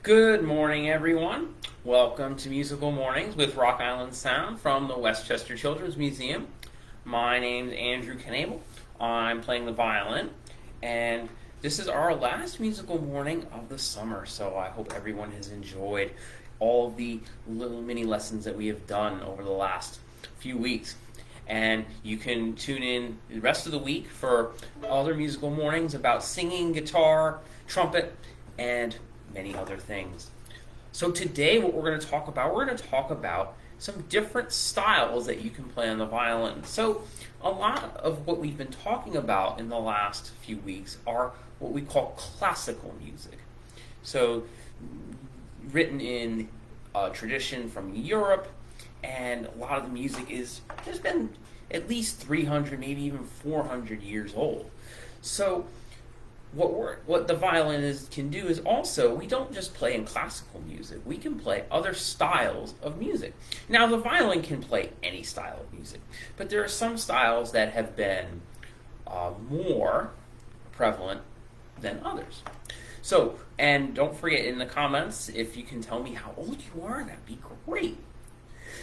Good morning, everyone. Welcome to Musical Mornings with Rock Island Sound from the Westchester Children's Museum. My name's Andrew Knebel. I'm playing the violin, and this is our last musical morning of the summer, so I hope everyone has enjoyed all of the little mini lessons that we have done over the last few weeks. And you can tune in the rest of the week for other musical mornings about singing, guitar, trumpet, and many other things. So today what we're going to talk about some different styles that you can play on the violin. So a lot of what we've been talking about in the last few weeks are what we call classical music. So written in a tradition from Europe, and a lot of the music has been at least 300, maybe even 400 years old. So what the violin can do is also, we don't just play in classical music, we can play other styles of music. Now the violin can play any style of music, but there are some styles that have been more prevalent than others. So, and don't forget in the comments, if you can tell me how old you are, that'd be great.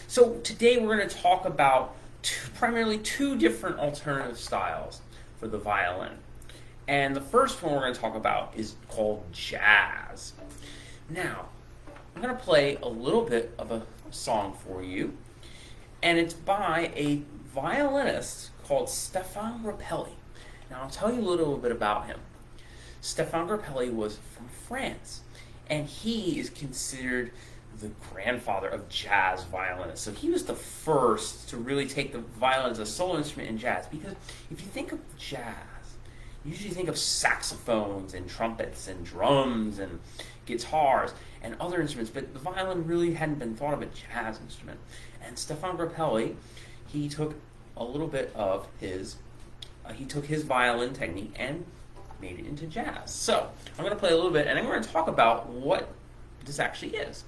So today we're going to talk about primarily two different alternative styles for the violin. And the first one we're going to talk about is called jazz. Now, I'm going to play a little bit of a song for you, and it's by a violinist called Stéphane Grappelli. Now, I'll tell you a little bit about him. Stéphane Grappelli was from France, and he is considered the grandfather of jazz violinists. So he was the first to really take the violin as a solo instrument in jazz, because if you think of jazz, you usually think of saxophones and trumpets and drums and guitars and other instruments, but the violin really hadn't been thought of a jazz instrument. And Stéphane Grappelli, he took a little bit of his violin technique and made it into jazz. So I'm going to play a little bit, and then we're going to talk about what this actually is.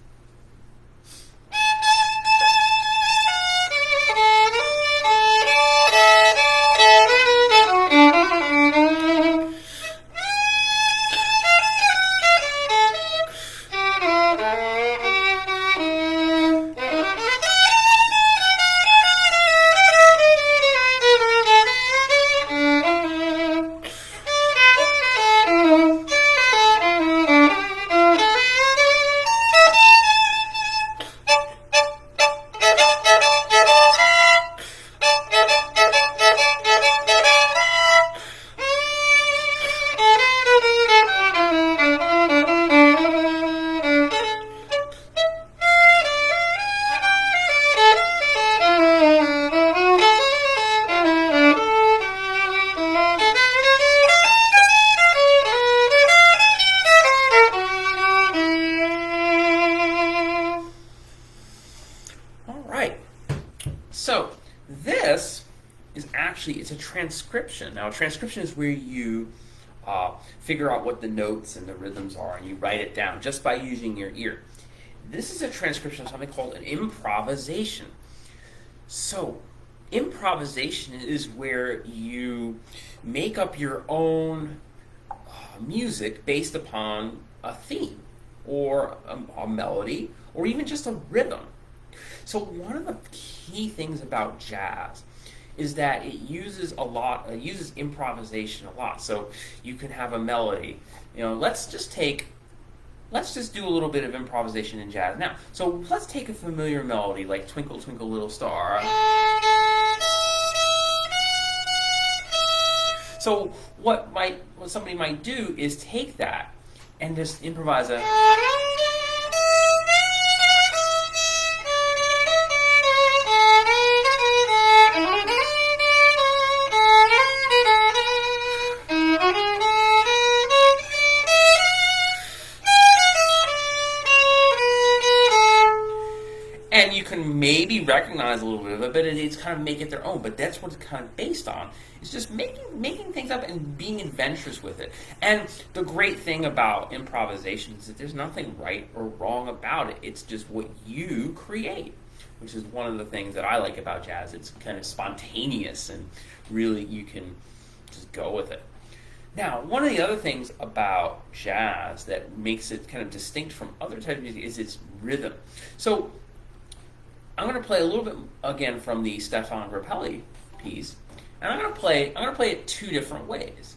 So this is actually, it's a transcription. Now a transcription is where you figure out what the notes and the rhythms are, and you write it down just by using your ear. This is a transcription of something called an improvisation. So improvisation is where you make up your own music based upon a theme or a melody or even just a rhythm. So one of the key things about jazz is that it uses improvisation a lot. So you can have a melody. Let's just do a little bit of improvisation in jazz now. So let's take a familiar melody like Twinkle Twinkle Little Star. So what somebody might do is take that and just improvise a. And you can maybe recognize a little bit of it, but it's kind of make it their own. But that's what it's kind of based on. It's just making things up and being adventurous with it. And the great thing about improvisation is that there's nothing right or wrong about it. It's just what you create, which is one of the things that I like about jazz. It's kind of spontaneous, and really you can just go with it. Now, one of the other things about jazz that makes it kind of distinct from other types of music is its rhythm. So I'm going to play a little bit again from the Stefan Grappelli piece, and I'm going to play it two different ways.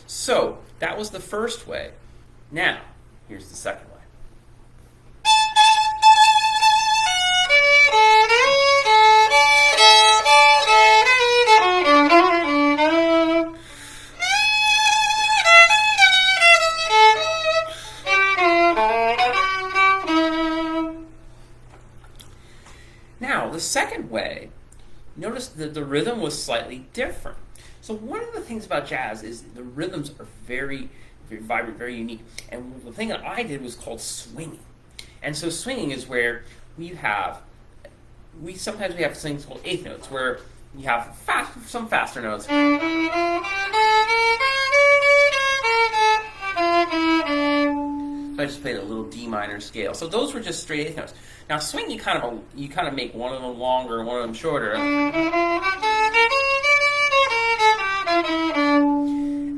So that was the first way. Now, here's the second way. Now, the second way, notice that the rhythm was slightly different. So one of the things about jazz is the rhythms are very, very vibrant, very unique. And the thing that I did was called swinging. And so swinging is where sometimes we have things called eighth notes, where you have some faster notes. So I just played a little D minor scale. So those were just straight eighth notes. Now swing, you kind of make one of them longer and one of them shorter.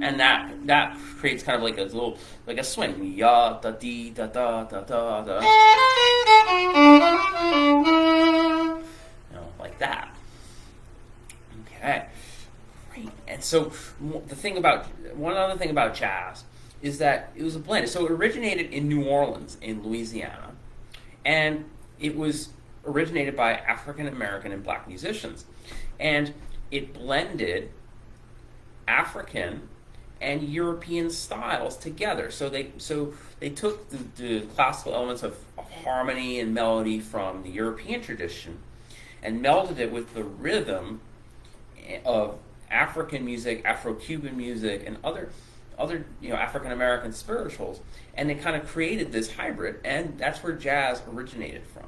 And that creates kind of like a swing. Ya da dee da da da da da. Like that. Okay. Great. And so one other thing about jazz is that it was a blend. So it originated in New Orleans, in Louisiana, and it was originated by African American and black musicians, and it blended African and European styles together. So they took the classical elements of harmony and melody from the European tradition and melded it with the rhythm of African music, Afro-Cuban music, and other African American spirituals, and they kind of created this hybrid, and that's where jazz originated from.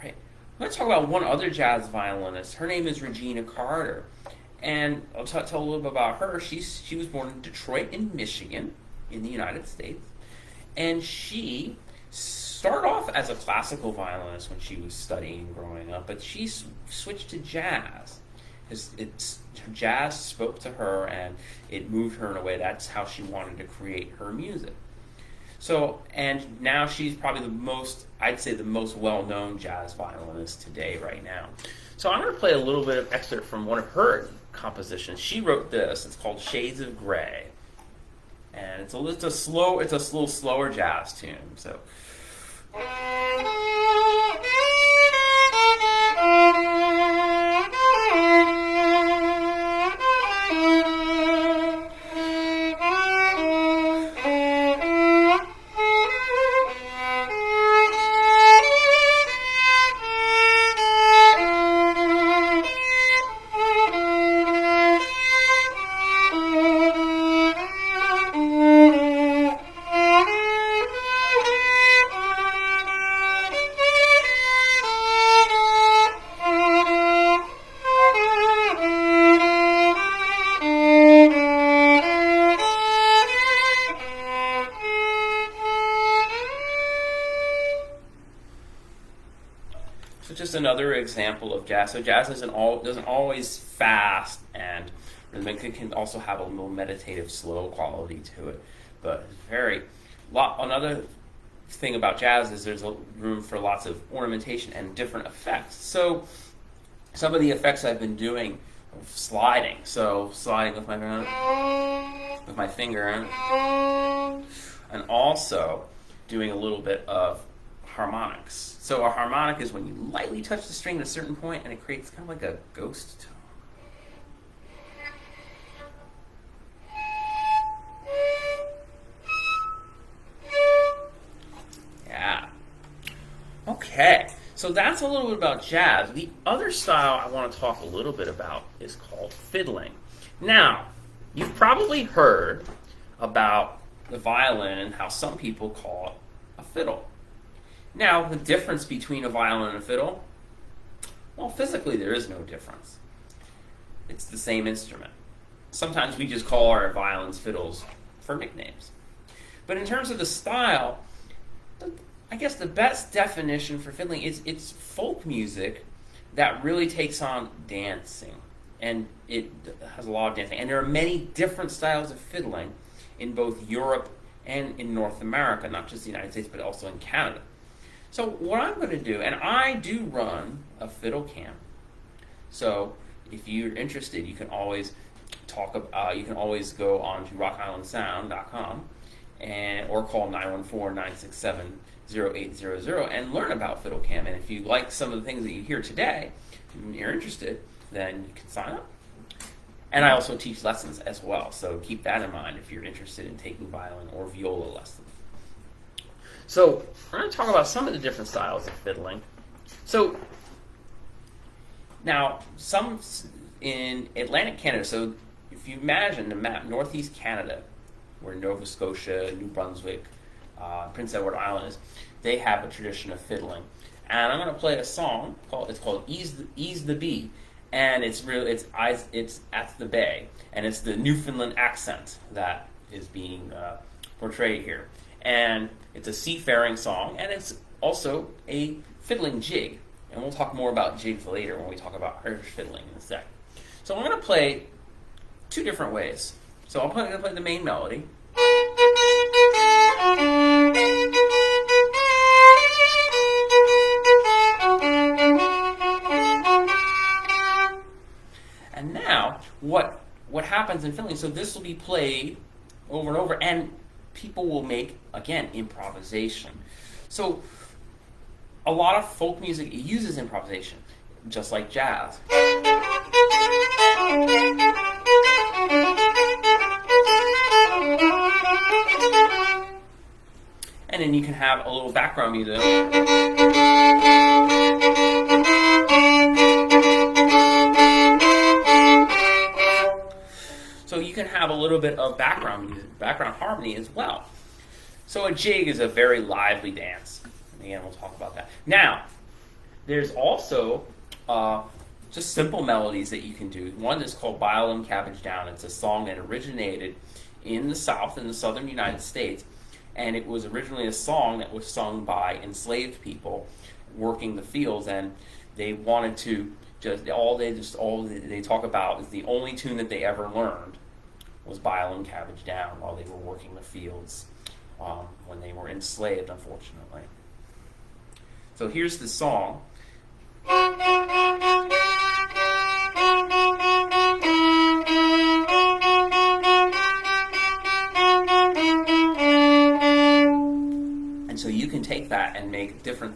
Right. Let's talk about one other jazz violinist. Her name is Regina Carter, and I'll tell a little bit about her. She was born in Detroit, in Michigan, in the United States, and she started off as a classical violinist when she was studying growing up, but she switched to jazz. Jazz spoke to her and it moved her in a way. That's how she wanted to create her music. So, and now she's probably I'd say the most well-known jazz violinist today right now. So I'm going to play a little bit of excerpt from one of her compositions. She wrote this. It's called Shades of Grey. And it's a little slower jazz tune. So just another example of jazz. So jazz doesn't always fast, and it can also have a little meditative, slow quality to it. But another thing about jazz is there's room for lots of ornamentation and different effects. So some of the effects I've been doing, sliding. So sliding with my finger, and also doing a little bit of harmonics. So a harmonic is when you lightly touch the string at a certain point and it creates kind of like a ghost tone. Yeah. Okay. So that's a little bit about jazz. The other style I want to talk a little bit about is called fiddling. Now, you've probably heard about the violin and how some people call it a fiddle. Now, the difference between a violin and a fiddle, Well, physically there is no difference. It's the same instrument. Sometimes we just call our violins fiddles for nicknames. But in terms of the style, I guess the best definition for fiddling is it's folk music that really takes on dancing. And it has a lot of dancing. And there are many different styles of fiddling in both Europe and in North America, not just the United States, but also in Canada. So what I'm going to do, and I do run a fiddle camp. So if you're interested, you can always you can always go on to rockislandsound.com or call 914-967-0800 and learn about fiddle camp. And if you like some of the things that you hear today, and you're interested, then you can sign up. And I also teach lessons as well, so keep that in mind if you're interested in taking violin or viola lessons. So we're going to talk about some of the different styles of fiddling. So now, some in Atlantic Canada, so if you imagine the map, Northeast Canada, where Nova Scotia, New Brunswick, Prince Edward Island is, they have a tradition of fiddling. And I'm going to play a song called Ease the Bee, and it's at the bay, and it's the Newfoundland accent that is being portrayed here. And it's a seafaring song, and it's also a fiddling jig. And we'll talk more about jigs later when we talk about Irish fiddling in a sec. So I'm going to play two different ways. So I'm going to play the main melody. And now, what happens in fiddling, so this will be played over and over, and people will make, again, improvisation. So a lot of folk music uses improvisation, just like jazz. And then you can have a little background music. So you can have a little bit of background music, background harmony as well. So a jig is a very lively dance. Again, we'll talk about that. Now, there's also just simple melodies that you can do. One is called Violin, Cabbage Down. It's a song that originated in the South, in the southern United States, and it was originally a song that was sung by enslaved people working the fields, and they wanted to all they talk about is the only tune that they ever learned was Violin, Cabbage Down while they were working the fields when they were enslaved, unfortunately. So here's the song. And so you can take that and make different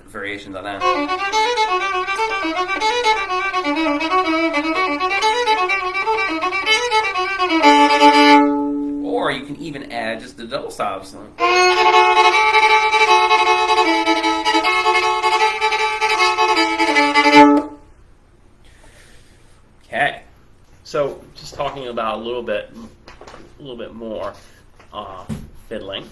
variations on that. Or you can even add just the double stops. Okay, so just talking about a little bit more fiddling.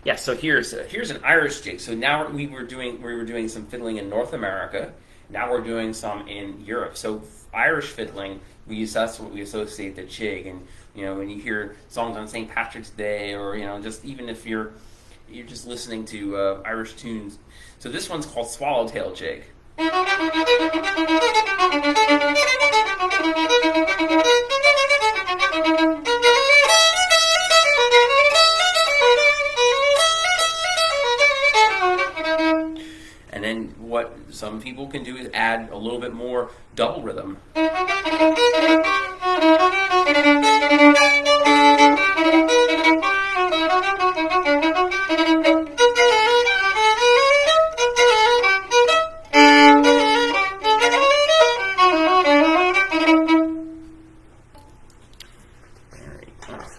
Yeah, so here's an Irish jig. So now we were doing some fiddling in North America. Now we're doing some in Europe. So Irish fiddling, that's what we associate the jig. And when you hear songs on St. Patrick's Day, or just even if you're just listening to Irish tunes. So this one's called Swallowtail Jig. And then what some people can do is add a little bit more double rhythm.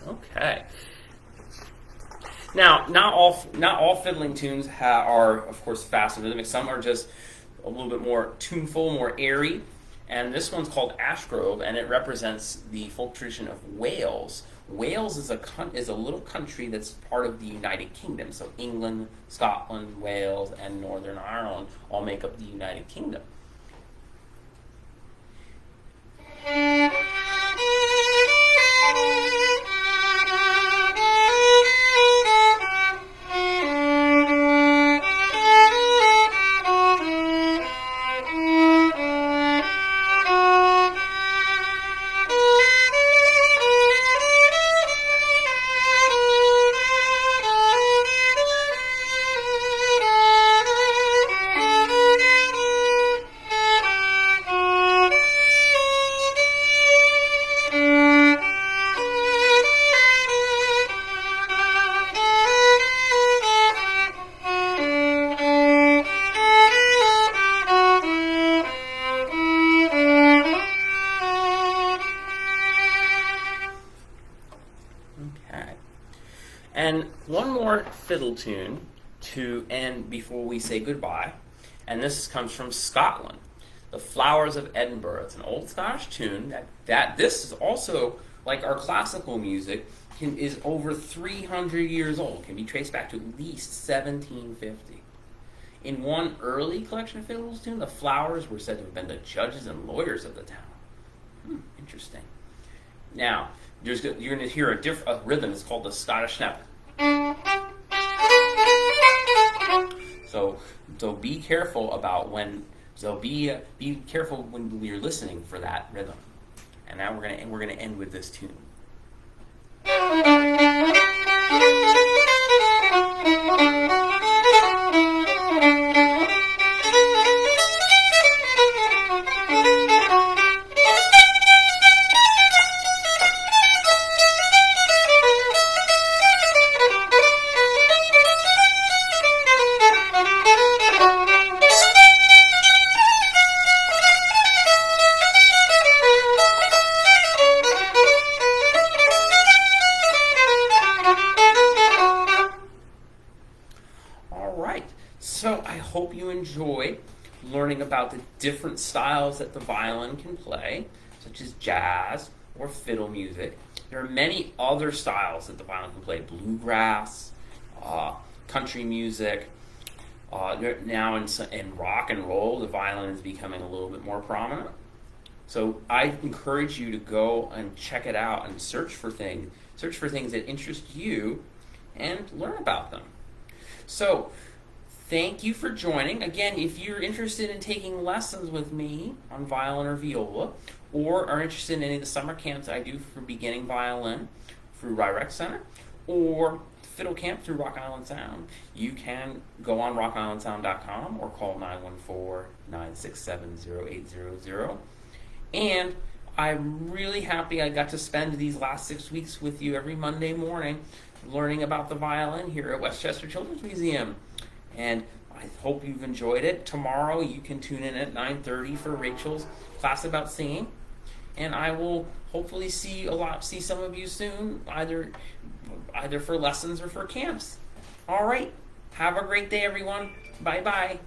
Okay. Now, not all fiddling tunes are, of course, fast and rhythmic. Some are just a little bit more tuneful, more airy. And this one's called Ashgrove, and it represents the folk tradition of Wales. Wales is a little country that's part of the United Kingdom. So England, Scotland, Wales, and Northern Ireland all make up the United Kingdom. And one more fiddle tune to end before we say goodbye, and this comes from Scotland. The Flowers of Edinburgh. It's an old Scottish tune that this is also, like our classical music, is over 300 years old, can be traced back to at least 1750. In one early collection of fiddles tune, the flowers were said to have been the judges and lawyers of the town. Interesting. Now, you're going to hear a rhythm. It's called the Scottish Knebel. So be careful about when. So be careful when you're listening for that rhythm. And now we're gonna end with this tune. So I hope you enjoyed learning about the different styles that the violin can play, such as jazz or fiddle music. There are many other styles that the violin can play: bluegrass, country music. Now in rock and roll, the violin is becoming a little bit more prominent. So I encourage you to go and check it out and search for things that interest you and learn about them. So thank you for joining. Again, if you're interested in taking lessons with me on violin or viola, or are interested in any of the summer camps I do for beginning violin through Ryrek Center, or fiddle camp through Rock Island Sound, you can go on rockislandsound.com or call 914-967-0800. And I'm really happy I got to spend these last 6 weeks with you every Monday morning learning about the violin here at Westchester Children's Museum. And I hope you've enjoyed it. Tomorrow you can tune in at 9:30 for Rachel's class about singing. And I will hopefully see some of you soon, either for lessons or for camps. All right. Have a great day, everyone. Bye-bye.